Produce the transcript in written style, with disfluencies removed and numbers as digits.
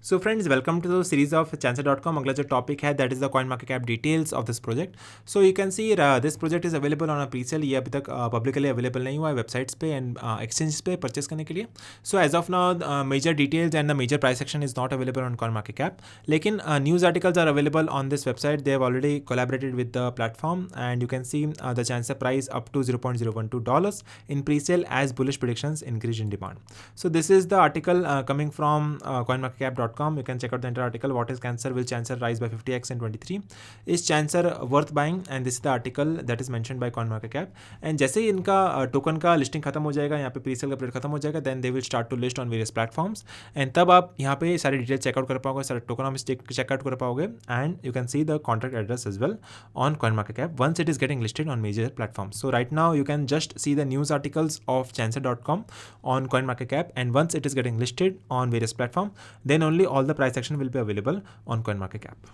So friends, welcome to the series of Chancer.com. अगला जो topic है that is the coin market cap details of this project. So you can see this project is available on a presale. ये अभी तक publicly available नहीं हुआ है websites पे एंड एक्सचेंज पे परचेस करने के लिए. So as of now major details and the major price section is not available on coin market cap. लेकिन news articles are available on this website. They have already collaborated with the platform and you can see the chancer price up to $0.012 in presale as bullish predictions increase in demand. So this is the article coming from coinmarketcap.com. You can check out the entire article. What is Cancer? Will Chancer rise by 50x in 23? Is Chancer worth buying? And this is the article that is mentioned by CoinMarketCap. And जैसे ही इनका token का listing खत्म हो जाएगा, यहाँ पे presale का period खत्म हो जाएगा, then they will start to list on various platforms. And तब आप यहाँ पे सारी डिटेल चेकआउट कर पाओगे, सारे टोकनॉमिक्स चेकआउट कर पाओगे, and you can see the contract address as well on CoinMarketCap once it is getting listed on major platforms. So right now you can just see the news articles of Chancer.com on CoinMarketCap, and once it is getting listed on various platforms, then only all the price action will be available on CoinMarketCap.